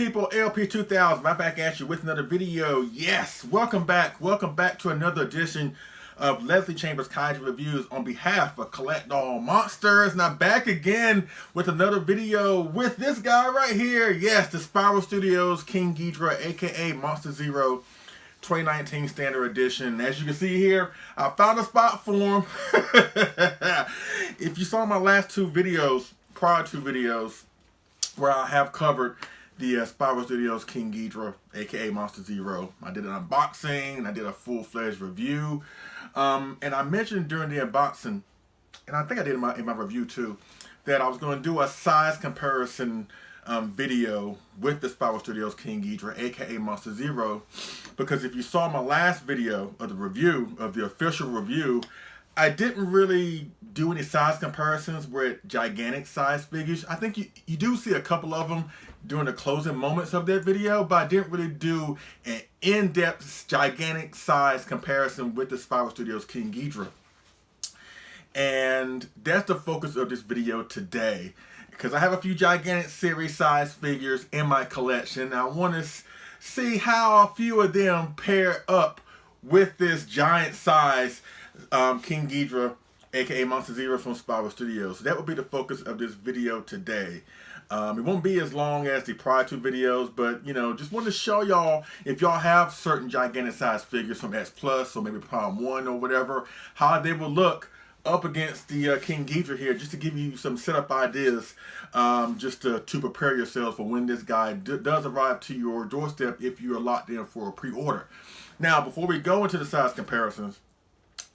people, LP2000, right back at you with another video. Yes, welcome back to another edition of Leslie Chambers Kaiju Reviews on behalf of Collect All Monsters. Now back again with another video with this guy right here. Yes, the Spiral Studios King Ghidorah, aka Monster Zero 2019 Standard Edition. As you can see here, I found a spot for him. If you saw my last two videos, prior two videos, where I have covered the Spiral Studios King Ghidorah, aka Monster Zero. I did an unboxing and I did a full-fledged review. And I mentioned during the unboxing, and I think I did in my review too, that I was going to do a size comparison video with the Spiral Studios King Ghidorah, aka Monster Zero, because if you saw my last video of the review, of the official review, I didn't really do any size comparisons with gigantic size figures. I think you do see a couple of them during the closing moments of that video, but I didn't really do an in-depth gigantic size comparison with the Spiral Studios King Ghidorah. And that's the focus of this video today, because I have a few gigantic series size figures in my collection. I want to see how a few of them pair up with this giant size King Ghidorah, aka Monster Zero from Spiral Studios. So that will be the focus of this video today. It won't be as long as the prior two videos, but you know, just wanted to show y'all, if y'all have certain gigantic size figures from X Plus or maybe Prime 1 or whatever, how they will look up against the King Ghidorah here, just to give you some setup ideas, just to prepare yourselves for when this guy does arrive to your doorstep if you are locked in for a pre-order. Now, before we go into the size comparisons,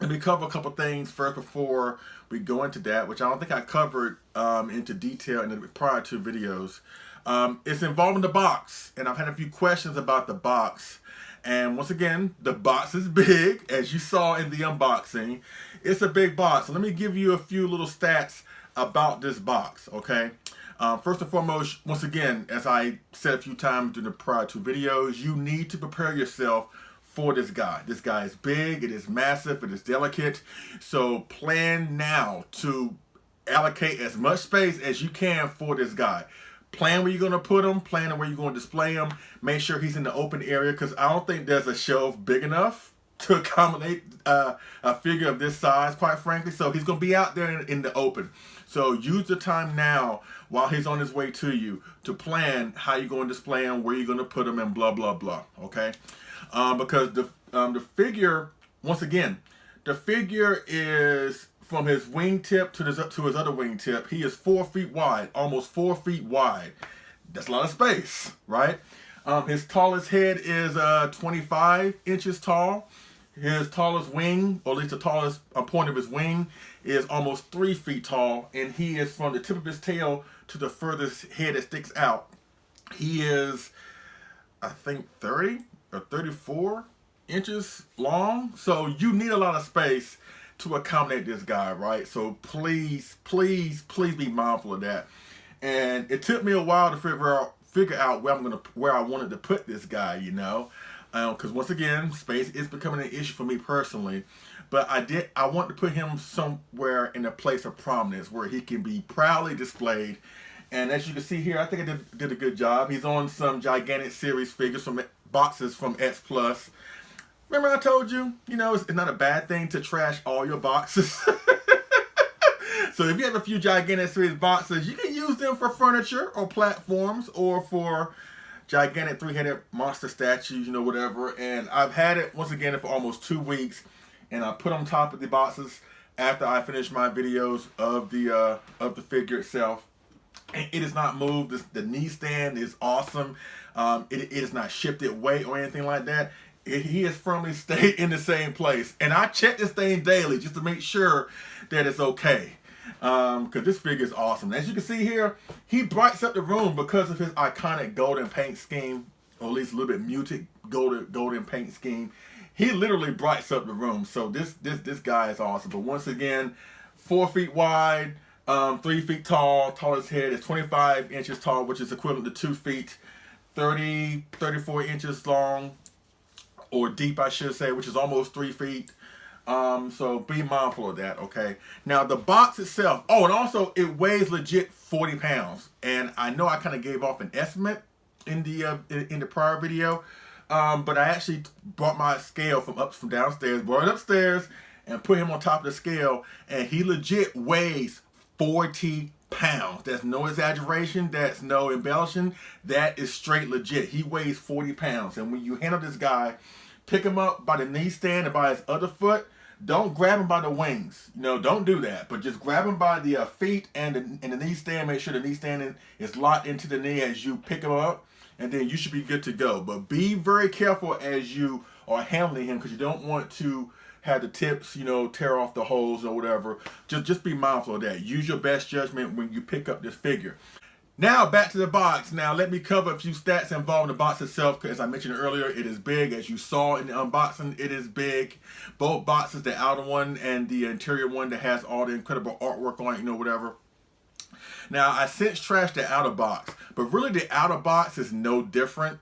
let me cover a couple things first before we go into that, which I don't think I covered into detail in the prior two videos. It's involving the box, and I've had a few questions about the box. And once again, the box is big, as you saw in the unboxing. It's a big box. So let me give you a few little stats about this box, okay? First and foremost, once again, as I said a few times during the prior two videos, you need to prepare yourself for this guy. This guy is big, it is massive, it is delicate. So plan now to allocate as much space as you can for this guy. Plan where you're going to put him, plan where you're going to display him. Make sure he's in the open area, because I don't think there's a shelf big enough to accommodate a figure of this size, quite frankly. So he's going to be out there in the open. So use the time now while he's on his way to you to plan how you're going to display him, where you're going to put him, and blah, blah, blah. Okay? Because the figure, once again, the figure is from his wingtip to his other wingtip. He is 4 feet wide, almost 4 feet wide. That's a lot of space, right? His tallest head is 25 inches tall. His tallest wing, or at least the tallest point of his wing, is almost 3 feet tall. And he is from the tip of his tail to the furthest head that sticks out. He is, I think, 30 or 34 inches long. So you need a lot of space to accommodate this guy, right? So please, please, please be mindful of that. And it took me a while to figure out where I wanted to put this guy, you know, because once again, space is becoming an issue for me personally. But I want to put him somewhere in a place of prominence where he can be proudly displayed. And as you can see here, I think I did a good job. He's on some gigantic series figures from boxes from X Plus. Remember I told you, you know, it's not a bad thing to trash all your boxes. So if you have a few gigantic series boxes, you can use them for furniture or platforms, or for gigantic three-headed monster statues, you know, whatever. And I've had it, once again, for almost 2 weeks, and I put on top of the boxes after I finish my videos of the figure itself. And it is not moved. The knee stand is awesome. It is not shifted weight or anything like that. He has firmly stayed in the same place. And I check this thing daily just to make sure that it's okay. Because this figure is awesome. As you can see here, he brights up the room because of his iconic golden paint scheme, or at least a little bit muted golden paint scheme. He literally brights up the room. So this guy is awesome. But once again, 4 feet wide, 3 feet tall. Tallest head is 25 inches tall, which is equivalent to 2 feet, 34 inches long, or deep, I should say, which is almost 3 feet. So be mindful of that, okay? Now, the box itself, oh, and also it weighs legit 40 pounds. And I know I kind of gave off an estimate in the prior video. But I actually brought my scale from downstairs, brought it upstairs, and put him on top of the scale, and he legit weighs 40 pounds. That's no exaggeration. That's no embellishing. That is straight legit. He weighs 40 pounds. And when you handle this guy, pick him up by the knee stand and by his other foot. Don't grab him by the wings. Don't do that. But just grab him by the feet and the knee stand. Make sure the knee stand is locked into the knee as you pick him up. And then you should be good to go. But be very careful as you are handling him, because you don't want to have the tips, tear off the holes or whatever. Just be mindful of that. Use your best judgment when you pick up this figure. Now back to the box. Now let me cover a few stats involving the box itself, because as I mentioned earlier, it is big. As you saw in the unboxing, it is big. Both boxes, the outer one and the interior one that has all the incredible artwork on it, whatever. Now, I since trashed the outer box, but really the outer box is no different.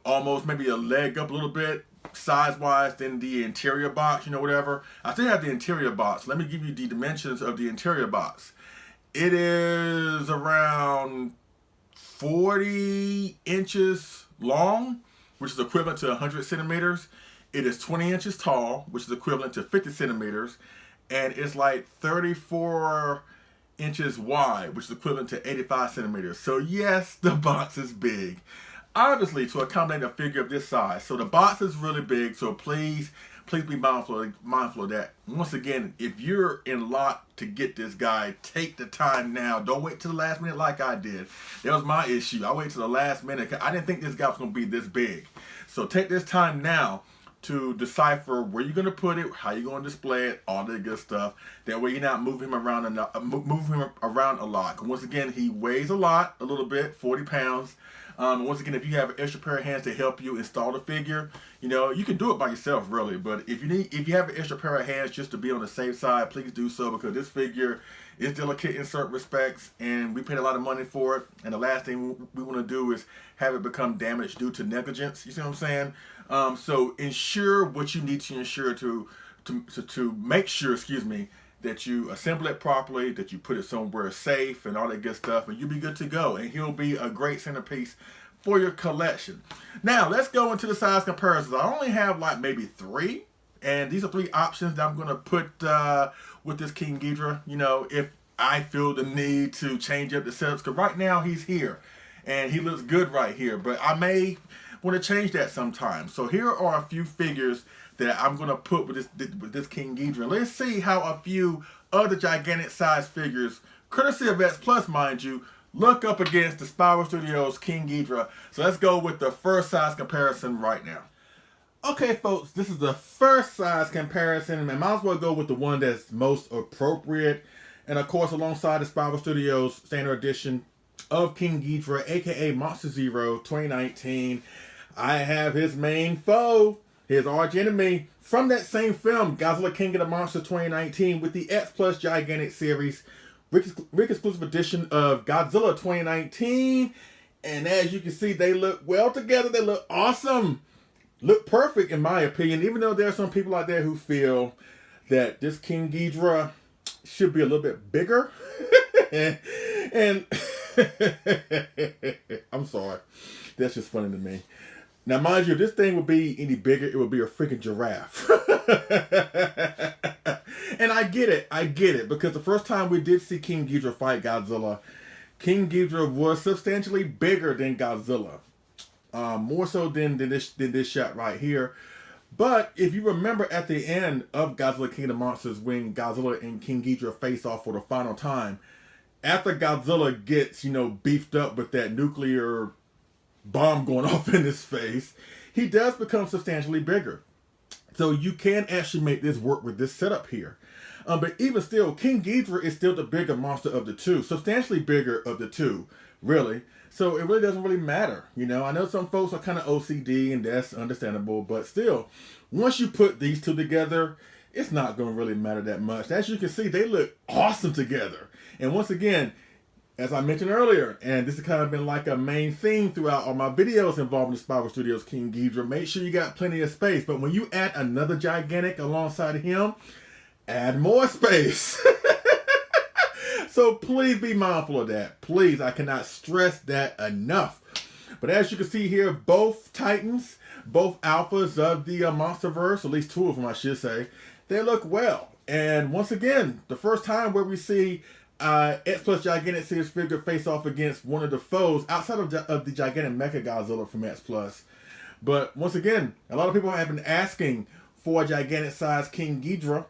Almost maybe a leg up a little bit, size-wise, than the interior box, whatever. I still have the interior box. Let me give you the dimensions of the interior box. It is around 40 inches long, which is equivalent to 100 centimeters. It is 20 inches tall, which is equivalent to 50 centimeters. And it's like 34 inches wide, which is equivalent to 85 centimeters. So yes, the box is big, obviously, to accommodate a figure of this size. So the box is really big, so please be mindful of that. Once again, if you're in lot to get this guy, take the time now. Don't wait till the last minute like I did. That was my issue. I waited till the last minute. I didn't think this guy was going to be this big. So take this time now to decipher where you're going to put it, how you're going to display it, all that good stuff. That way you're not moving him around a lot. Once again, he weighs a little bit, 40 pounds. Once again, if you have an extra pair of hands to help you install the figure, you can do it by yourself, really. But if you have an extra pair of hands just to be on the safe side, please do so, because this figure is delicate in certain respects, and we paid a lot of money for it. And the last thing we want to do is have it become damaged due to negligence. You see what I'm saying? So ensure what you need to ensure to make sure, that you assemble it properly, that you put it somewhere safe and all that good stuff, and you'll be good to go. And he'll be a great centerpiece for your collection. Now, let's go into the size comparisons. I only have like maybe 3, and these are 3 options that I'm going to put with this King Ghidorah, if I feel the need to change up the setups, because right now he's here, and he looks good right here, but I may want to change that sometime. So here are a few figures that I'm going to put with this King Ghidorah. Let's see how a few other gigantic size figures, courtesy of X Plus, mind you, look up against the Spiral Studios King Ghidorah. So let's go with the first size comparison right now. Okay, folks, this is the first size comparison, and I might as well go with the one that's most appropriate. And of course, alongside the Spiral Studios Standard Edition of King Ghidorah, aka Monster Zero 2019, I have his main foe, his arch enemy, from that same film, Godzilla King of the Monsters 2019, with the X Plus Gigantic Series, Rick exclusive edition of Godzilla 2019. And as you can see, they look well together. They look awesome. Look perfect, in my opinion, even though there are some people out there who feel that this King Ghidorah should be a little bit bigger. and I'm sorry. That's just funny to me. Now, mind you, if this thing would be any bigger, it would be a freaking giraffe. And I get it, because the first time we did see King Ghidorah fight Godzilla, King Ghidorah was substantially bigger than Godzilla. More so than this shot right here. But if you remember at the end of Godzilla King of the Monsters, when Godzilla and King Ghidorah face off for the final time, after Godzilla gets, beefed up with that nuclear bomb going off in his face, he does become substantially bigger. So you can actually make this work with this setup here. But even still, King Ghidorah is still the bigger monster of the two. Substantially bigger of the two, really. So it really doesn't really matter. I know some folks are kind of OCD, and that's understandable. But still, once you put these two together, it's not going to really matter that much. As you can see, they look awesome together. And once again, as I mentioned earlier, and this has kind of been like a main theme throughout all my videos involving the Spiral Studios King Ghidorah, make sure you got plenty of space. But when you add another gigantic alongside of him, add more space. So please be mindful of that. Please, I cannot stress that enough. But as you can see here, both Titans, both alphas of the Monsterverse, at least two of them I should say, they look well. And once again, the first time where we see X Plus Gigantic Series figure face off against one of the foes outside of the Gigantic Mecha Godzilla from X Plus. But once again, a lot of people have been asking for a gigantic size King Ghidorah,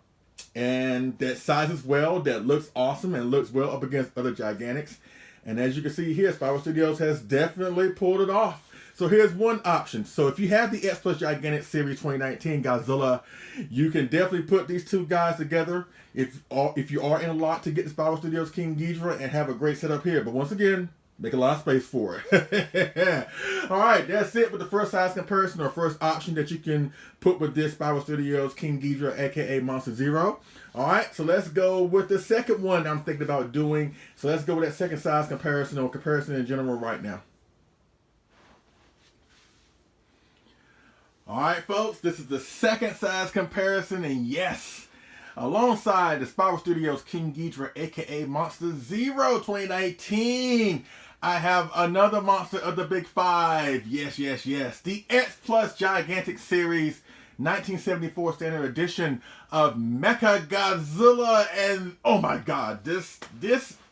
and that sizes well, that looks awesome, and looks well up against other gigantics. And as you can see here, Spiral Studios has definitely pulled it off. So here's one option. So if you have the X Plus Gigantic Series 2019 Godzilla, you can definitely put these two guys together if you are in a lot to get the Spiral Studios King Ghidorah and have a great setup here. But once again, make a lot of space for it. Alright, that's it with the first size comparison or first option that you can put with this Spiral Studios King Ghidorah, aka Monster Zero. Alright, so let's go with the second one I'm thinking about doing. So let's go with that second size comparison or comparison in general right now. Alright folks, this is the second size comparison, and yes, alongside the Spiral Studios King Ghidorah, aka Monster Zero 2019, I have another monster of the Big Five. Yes, yes, yes. The X Plus Gigantic Series 1974 Standard Edition of Mecha Godzilla. And oh my god, this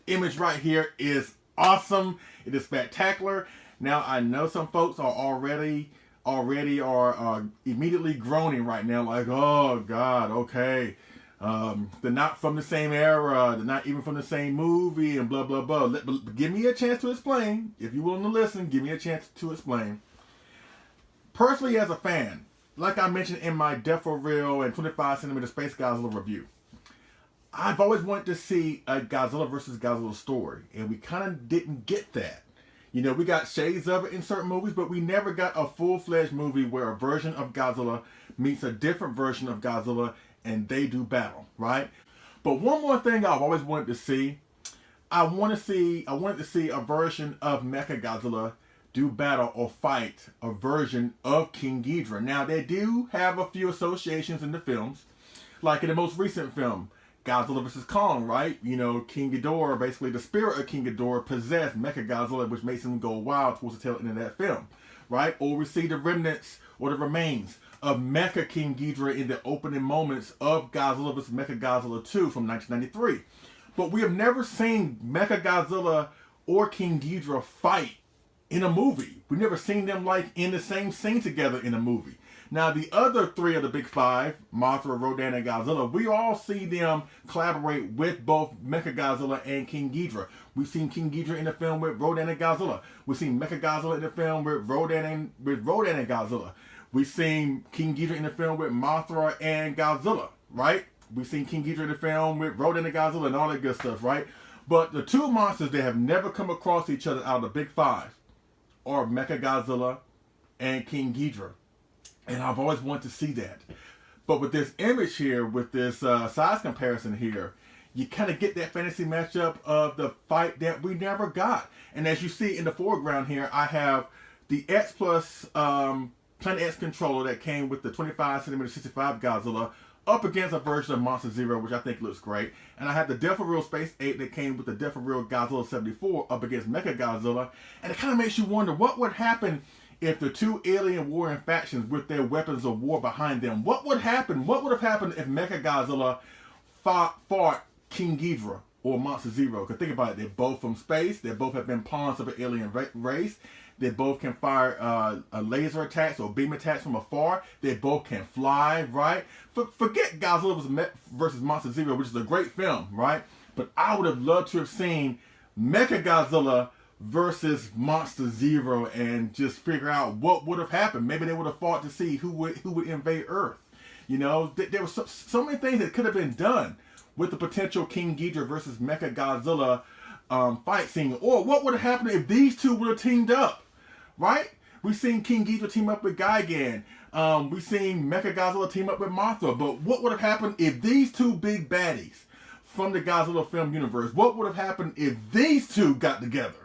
image right here is awesome. It is spectacular. Now I know some folks are already immediately groaning right now, like, oh god, okay. They're not from the same era, they're not even from the same movie, and blah blah blah. Give me a chance to explain. If you're willing to listen, give me a chance to explain. Personally, as a fan, like I mentioned in my Death for Real and 25cm Space Godzilla review, I've always wanted to see a Godzilla versus Godzilla story, and we kind of didn't get that. You know, we got shades of it in certain movies, but we never got a full-fledged movie where a version of Godzilla meets a different version of Godzilla and they do battle, right? But one more thing I've always wanted to see, I wanted to see a version of Mecha Godzilla do battle or fight a version of King Ghidorah. Now, they do have a few associations in the films, like in the most recent film, Godzilla vs. Kong, right? You know, King Ghidorah, basically the spirit of King Ghidorah possessed Mecha Godzilla, which makes him go wild towards the tail end of that film, right? Or we see the remnants or the remains of Mecha King Ghidorah in the opening moments of Godzilla vs. Mecha Godzilla 2 from 1993. But we have never seen Mecha Godzilla or King Ghidorah fight in a movie. We've never seen them like in the same scene together in a movie. Now, the other three of the Big Five, Mothra, Rodan, and Godzilla, we all see them collaborate with both Mecha Godzilla and King Ghidorah. We've seen King Ghidorah in the film with Rodan and Godzilla. We've seen Mecha Godzilla in the film with Rodan and Godzilla. We've seen King Ghidorah in the film with Mothra and Godzilla, right? We've seen King Ghidorah in the film with Rodan and Godzilla and all that good stuff, right? But the two monsters that have never come across each other out of the Big Five are Mecha Godzilla and King Ghidorah. And I've always wanted to see that. But with this image here, with this size comparison here, you kind of get that fantasy matchup of the fight that we never got. And as you see in the foreground here, I have the X Plus Planet X controller that came with the 25cm 65 Godzilla up against a version of Monster Zero, which I think looks great. And I have the Death for Real Space 8 that came with the Death for Real Godzilla 74 up against Mecha Godzilla. And it kind of makes you wonder what would happen if the two alien warring factions with their weapons of war behind them, what would happen? What would have happened if Mecha Godzilla fought King Ghidorah or Monster Zero? Because think about it, they're both from space, they both have been pawns of an alien race, they both can fire laser attacks or beam attacks from afar, they both can fly, right? Forget Godzilla versus Monster Zero, which is a great film, right? But I would have loved to have seen Mecha Godzilla versus Monster Zero and just figure out what would have happened. Maybe they would have fought to see who would invade Earth. You know, there were so many things that could have been done with the potential King Ghidorah versus Mecha Godzilla fight scene. Or what would have happened if these two would have teamed up, right? We've seen King Ghidorah team up with Gigan. We've seen Mecha Godzilla team up with Mothra. But what would have happened if these two big baddies from the Godzilla film universe, what would have happened if these two got together?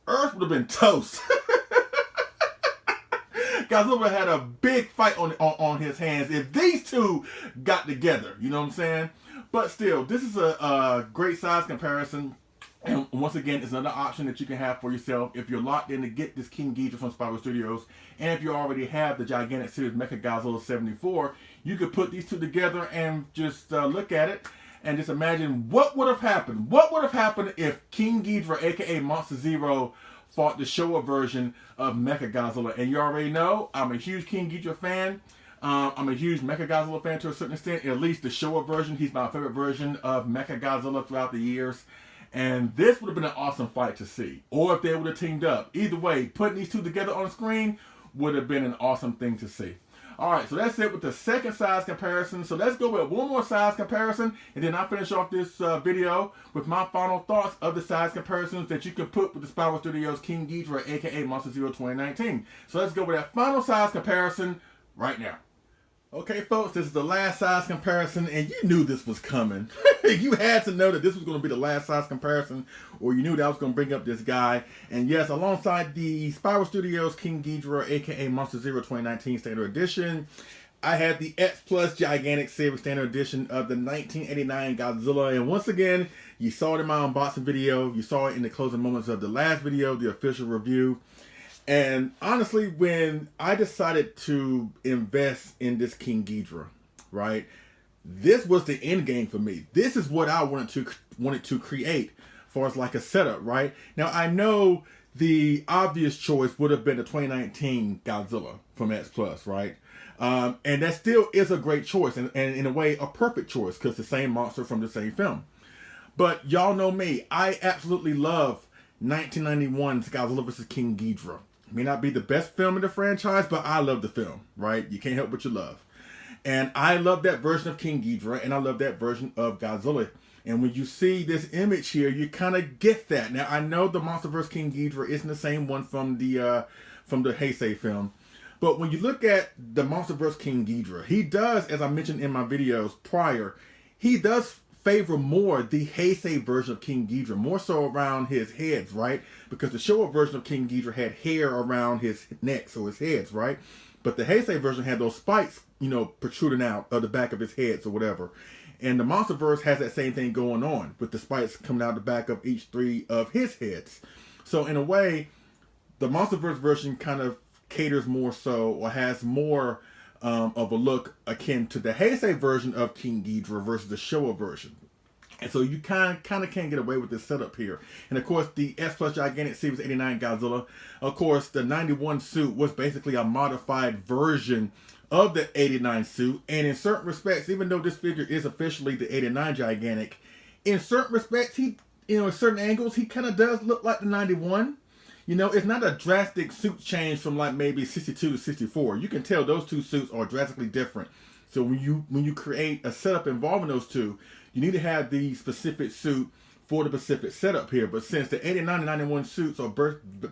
Earth would have been toast. Godzilla would have had a big fight on his hands if these two got together. You know what I'm saying? But still, this is a great size comparison. And once again, it's another option that you can have for yourself if you're locked in to get this King Ghidorah from Spiral Studios. And if you already have the gigantic series Mechagodzilla 74, you could put these two together and just look at it and just imagine what would have happened. What would have happened if King Ghidorah, aka Monster Zero, fought the Showa version of Mechagodzilla? And you already know I'm a huge King Ghidorah fan. I'm a huge Mechagodzilla fan to a certain extent. At least the Showa version, he's my favorite version of Mechagodzilla throughout the years. And this would have been an awesome fight to see. Or if they would have teamed up. Either way, putting these two together on the screen would have been an awesome thing to see. Alright, so that's it with the second size comparison. So let's go with one more size comparison. And then I'll finish off this video with my final thoughts of the size comparisons that you can put with the Spiral Studios King Ghidorah, aka Monster Zero 2019. So let's go with that final size comparison right now. Okay, folks, this is the last size comparison, and you knew this was coming. You had to know that this was going to be the last size comparison, or you knew that I was going to bring up this guy. And yes, alongside the Spiral Studios King Ghidorah, aka Monster Zero 2019 Standard Edition, I had the X Plus Gigantic Series Standard Edition of the 1989 Godzilla. And once again, you saw it in my unboxing video. You saw it in the closing moments of the last video, the official review. And honestly, when I decided to invest in this King Ghidorah, right, this was the end game for me. This is what I wanted to create as far as like a setup, right? Now, I know the obvious choice would have been the 2019 Godzilla from X Plus, right? And that still is a great choice, and in a way, a perfect choice, because the same monster from the same film. But y'all know me. I absolutely love 1991's Godzilla vs. King Ghidorah. May not be the best film in the franchise, but I love the film, right? You can't help what you love. And I love that version of King Ghidorah, and I love that version of Godzilla. And when you see this image here, you kind of get that. Now, I know the Monster vs. King Ghidorah isn't the same one from the Heisei film. But when you look at the Monster vs. King Ghidorah, he does, as I mentioned in my videos prior, he does favor more the Heisei version of King Ghidorah, more so around his heads, right? Because the Showa version of King Ghidorah had hair around his neck, so his heads, right? But the Heisei version had those spikes, you know, protruding out of the back of his head or whatever. And the Monsterverse has that same thing going on, with the spikes coming out the back of each three of his heads. So in a way, the Monsterverse version kind of caters more so, or has more of a look akin to the Heisei version of King Ghidorah versus the Showa version. And so you kind of can't get away with this setup here. And of course, the S Plus Gigantic Series 89 Godzilla, of course, the 91 suit was basically a modified version of the 89 suit. And in certain respects, even though this figure is officially the 89 Gigantic, in certain respects, he, you know, in certain angles, he kind of does look like the 91. You know, it's not a drastic suit change from like maybe 62 to 64. You can tell those two suits are drastically different. So when you create a setup involving those two, you need to have the specific suit for the specific setup here. But since the 89 and 91 suits are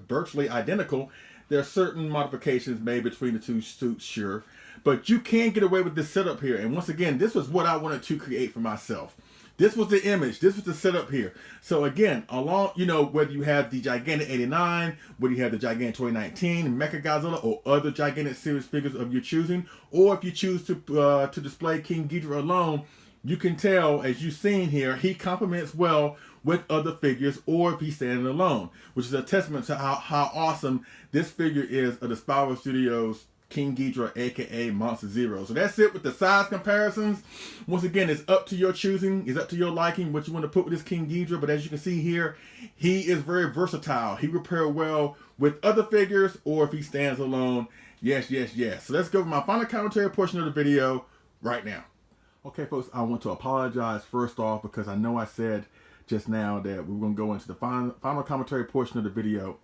virtually identical, there are certain modifications made between the two suits, sure. But you can get away with this setup here. And once again, this was what I wanted to create for myself. This was the image. This was the setup here. So again, along, you know, whether you have the Gigantic 89, whether you have the Gigantic 2019, Mechagodzilla, or other Gigantic series figures of your choosing, or if you choose to display King Ghidorah alone, you can tell, as you've seen here, he complements well with other figures, or if he's standing alone, which is a testament to how awesome this figure is of the Spiral Studios King Ghidorah, aka Monster Zero. So that's it with the size comparisons. Once again, it's up to your choosing. It's up to your liking what you want to put with this King Ghidorah. But as you can see here, he is very versatile. He will pair well with other figures, or if he stands alone. Yes, yes, yes. So let's go with my final commentary portion of the video right now. Okay, folks, I want to apologize first off because I know I said just now that we were going to go into the final commentary portion of the video.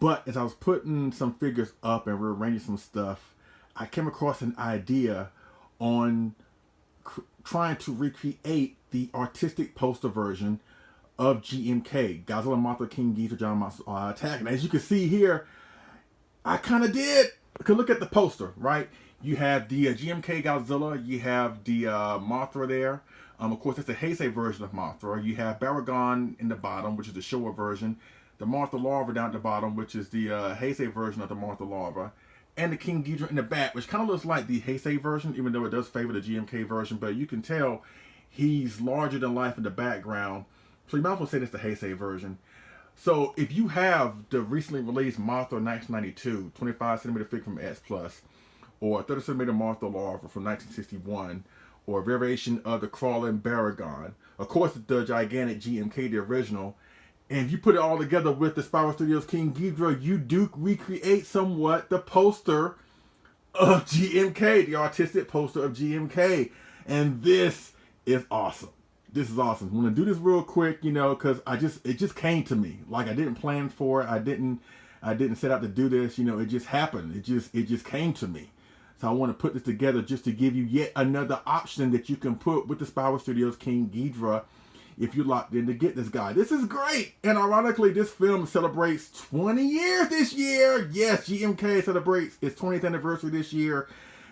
But as I was putting some figures up and rearranging some stuff, I came across an idea on trying to recreate the artistic poster version of GMK, Godzilla, Mothra, King Ghidorah, Giant Monster Attack. And as you can see here, I kind of did. Because look at the poster, right? You have the GMK Godzilla, you have the Mothra there. Of course, that's the Heisei version of Mothra. You have Baragon in the bottom, which is the Showa version. The Mothra Larva down at the bottom, which is the Heisei version of the Mothra Larva. And the King Ghidorah in the back, which kind of looks like the Heisei version, even though it does favor the GMK version. But you can tell he's larger than life in the background. So you might as well say this the Heisei version. So if you have the recently released Mothra 1992 25 centimeter figure from S Plus, or 30 centimeter Mothra larva from 1961, or a variation of the crawling Baragon, of course the gigantic GMK, the original, and you put it all together with the Spiral Studios King Ghidorah, you do recreate somewhat the poster of GMK, the artistic poster of GMK. And this is awesome. This is awesome. I'm gonna do this real quick, you know, because it just came to me. Like I didn't plan for it. I didn't set out to do this. You know, it just happened. It just came to me. So I want to put this together just to give you yet another option that you can put with the Spiral Studios King Ghidorah if you're locked in to get this guy. This is great. And ironically, this film celebrates 20 years this year. Yes, GMK celebrates its 20th anniversary this year.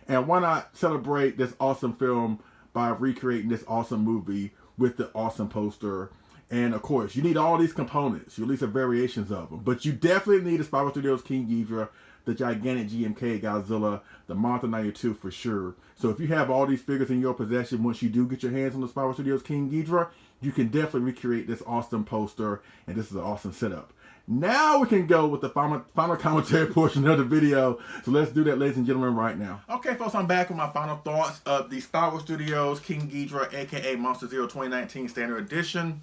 And why not celebrate this awesome film by recreating this awesome movie with the awesome poster? And of course, you need all these components. You at least have variations of them. But you definitely need the Spiral Studios King Ghidorah, the gigantic GMK Godzilla, the Mothra 92 for sure. So if you have all these figures in your possession, once you do get your hands on the Spiral Studios King Ghidorah, you can definitely recreate this awesome poster, and this is an awesome setup. Now we can go with the final commentary portion of the video. So let's do that, ladies and gentlemen, right now. Okay, folks, I'm back with my final thoughts of the Spiral Studios King Ghidorah, aka Monster Zero 2019 Standard Edition.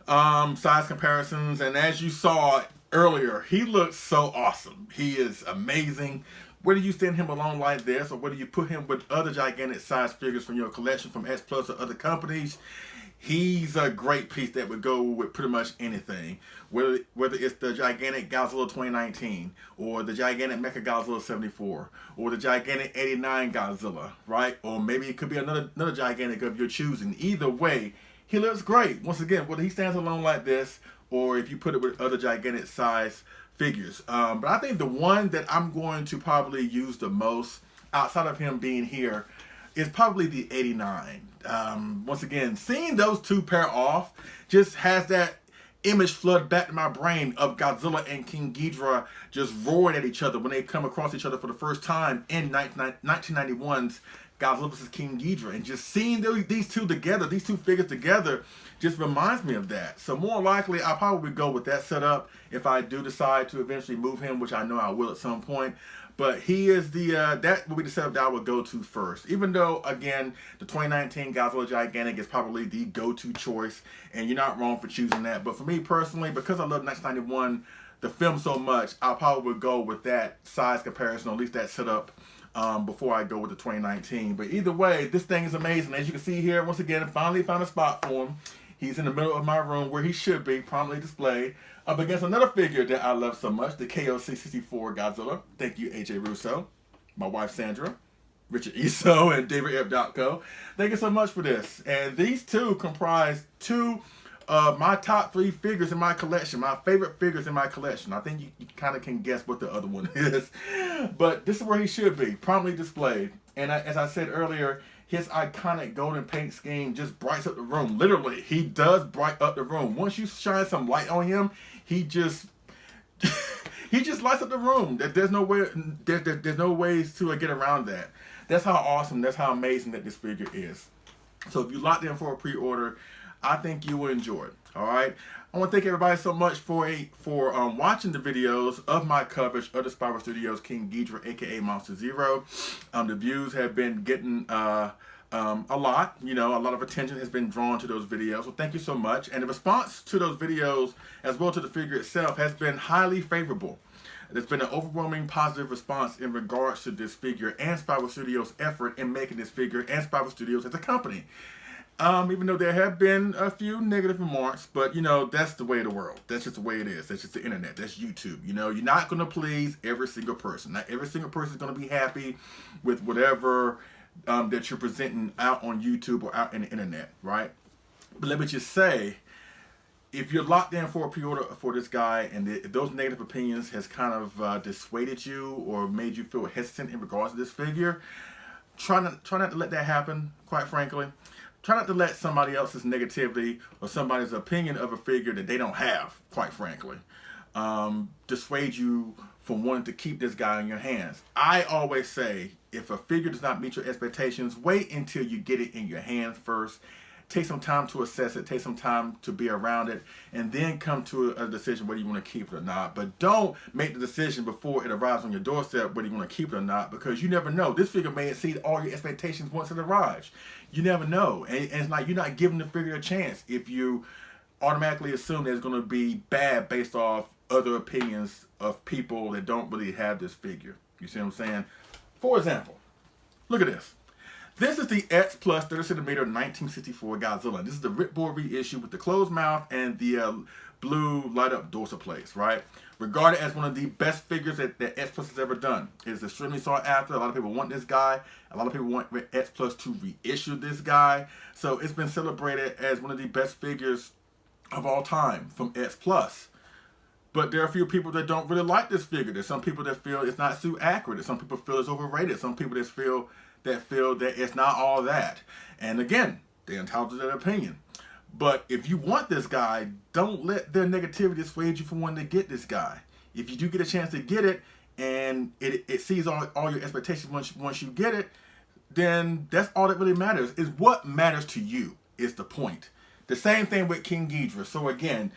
Size comparisons, and as you saw earlier, he looks so awesome. He is amazing. Whether you send him alone like this, or whether you put him with other gigantic size figures from your collection from S Plus or other companies, he's a great piece that would go with pretty much anything. Whether it's the gigantic Godzilla 2019, or the gigantic Mecha Godzilla 74, or the gigantic 89 Godzilla, right? Or maybe it could be another gigantic of your choosing. Either way, he looks great. Once again, whether he stands alone like this, or if you put it with other gigantic size figures. But I think the one that I'm going to probably use the most, outside of him being here, is probably the 89. Once again, seeing those two pair off just has that image flood back to my brain of Godzilla and King Ghidorah just roaring at each other when they come across each other for the first time in 1991's Godzilla vs. King Ghidorah. And just seeing these two together, these two figures together, just reminds me of that. So more likely, I'll probably go with that setup if I do decide to eventually move him, which I know I will at some point. But he is that will be the setup that I would go to first. Even though, again, the 2019 Godzilla Gigantic is probably the go-to choice, and you're not wrong for choosing that. But for me personally, because I love 1991, the film so much, I probably would go with that size comparison, or at least that setup, before I go with the 2019. But either way, this thing is amazing. As you can see here, once again, I finally found a spot for him. He's in the middle of my room where he should be, prominently displayed, up against another figure that I love so much, the KOC 64 Godzilla. Thank you, AJ Russo, my wife Sandra, Richard Iso, and David Ebb.co. Thank you so much for this. And these two comprise two of my top 3 figures in my collection, my favorite figures in my collection. I think you kind of can guess what the other one is. But this is where he should be, prominently displayed. And as I said earlier, his iconic golden paint scheme just brights up the room. Literally, he does bright up the room. Once you shine some light on him, he just he just lights up the room. There's no way. There's no ways to get around that. That's how awesome. That's how amazing that this figure is. So if you locked in for a pre-order, I think you will enjoy it. All right. I want to thank everybody so much for watching the videos of my coverage of the Spiral Studios King Ghidorah, aka Monster Zero. The views have been getting a lot. You know, a lot of attention has been drawn to those videos. So thank you so much. And the response to those videos, as well to the figure itself, has been highly favorable. There's been an overwhelming positive response in regards to this figure and Spiral Studios' effort in making this figure, and Spiral Studios as a company. Even though there have been a few negative remarks, but you know, that's the way of the world. That's just the way it is. That's just the internet. That's YouTube. You know, you're not going to please every single person. Not every single person is going to be happy with whatever that you're presenting out on YouTube or out in the internet, right? But let me just say, if you're locked in for a pre-order for this guy, and if those negative opinions has kind of dissuaded you or made you feel hesitant in regards to this figure, try not to let that happen, quite frankly. Try not to let somebody else's negativity or somebody's opinion of a figure that they don't have, quite frankly, dissuade you from wanting to keep this guy in your hands. I always say, if a figure does not meet your expectations, wait until you get it in your hands first. take some time to assess it, take some time to be around it, and then come to a decision whether you want to keep it or not. But don't make the decision before it arrives on your doorstep whether you want to keep it or not, because you never know. This figure may exceed all your expectations once it arrives. You never know. And it's like you're not giving the figure a chance if you automatically assume that it's going to be bad based off other opinions of people that don't really have this figure. You see what I'm saying? For example, look at this. This is the X Plus 30cm 1964 Godzilla. This is the ripboard reissue with the closed mouth and the blue light up dorsal plates, right? Regarded as one of the best figures that X Plus has ever done. It is extremely sought after. A lot of people want this guy. A lot of people want X Plus to reissue this guy. So it's been celebrated as one of the best figures of all time from X Plus. But there are a few people that don't really like this figure. There's some people that feel it's not too accurate. There's some people feel it's overrated. Some people that feel that it's not all that. And again, they're entitled to their opinion. But if you want this guy, don't let their negativity dissuade you from wanting to get this guy. If you do get a chance to get it, and it exceeds all your expectations once you get it, then that's all that really matters. Is what matters to you is the point. The same thing with King Ghidorah. So again,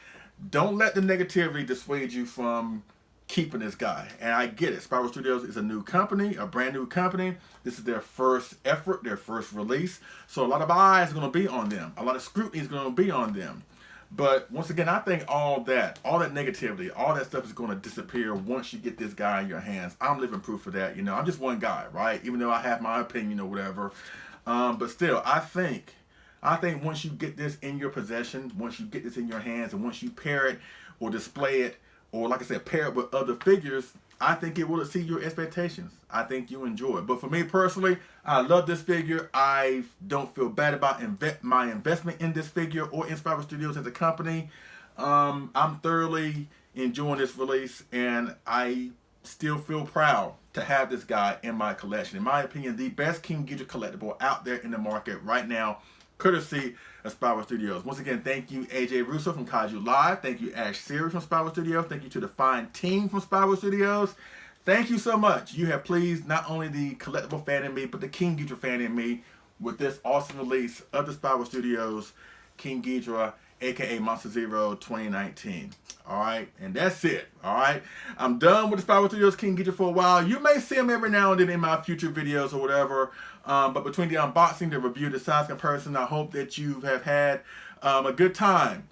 don't let the negativity dissuade you from keeping this guy. And I get it. Spiral Studios is a new company, a brand new company. This is their first effort, their first release. So a lot of eyes are going to be on them. A lot of scrutiny is going to be on them. But once again, I think all that negativity, all that stuff is going to disappear once you get this guy in your hands. I'm living proof of that. You know, I'm just one guy, right? Even though I have my opinion or whatever. But still, I think once you get this in your possession, once you get this in your hands, and once you pair it or display it, or like I said, pair it with other figures, I think it will exceed your expectations. I think you enjoy it. But for me personally, I love this figure. I don't feel bad about my investment in this figure or in Spiral Studios as a company. I'm thoroughly enjoying this release, and I still feel proud to have this guy in my collection. In my opinion, the best King Ghidorah collectible out there in the market right now, courtesy of Spiral Studios. Once again, thank you AJ Russo from Kaiju Live. Thank you Ash Series from Spiral Studios. Thank you to the fine team from Spiral Studios. Thank you so much. You have pleased not only the collectible fan in me, but the King Ghidorah fan in me with this awesome release of the Spiral Studios King Ghidorah, aka Monster Zero 2019. Alright, and that's it. Alright, I'm done with the Spiral Studios King Ghidorah for a while. You may see him every now and then in my future videos or whatever. But between the unboxing, the review, the size comparison, I hope that you have had a good time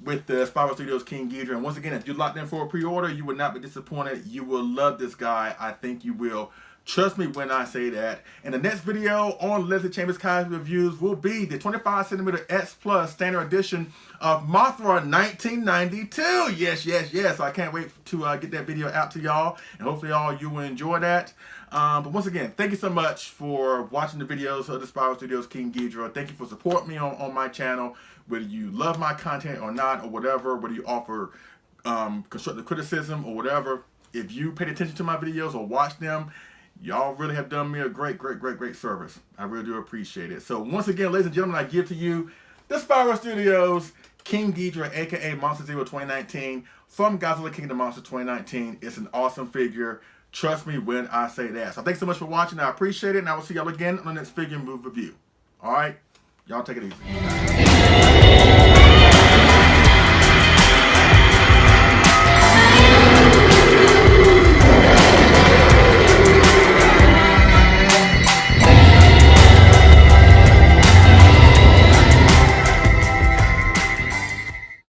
with the Spiral Studios King Ghidorah. And once again, if you're locked in for a pre-order, you will not be disappointed. You will love this guy. I think you will. Trust me when I say that. And the next video on Leslie Chambers Kaiju Reviews will be the 25cm X Plus Standard Edition of Mothra 1992. Yes, yes, yes. I can't wait to get that video out to y'all. And hopefully all you will enjoy that. But once again, thank you so much for watching the videos of the Spiral Studios King Ghidorah. Thank you for supporting me on my channel. Whether you love my content or not or whatever, whether you offer constructive criticism or whatever, if you paid attention to my videos or watched them, y'all really have done me a great service. I really do appreciate it. So once again, ladies and gentlemen, I give to you the Spiral Studios King Ghidorah, aka Monster Zero 2019 from Godzilla King of the Monsters 2019. It's an awesome figure. Trust me when I say that. So thanks so much for watching. I appreciate it. And I will see y'all again on the next figure move review. Alright? Y'all take it easy.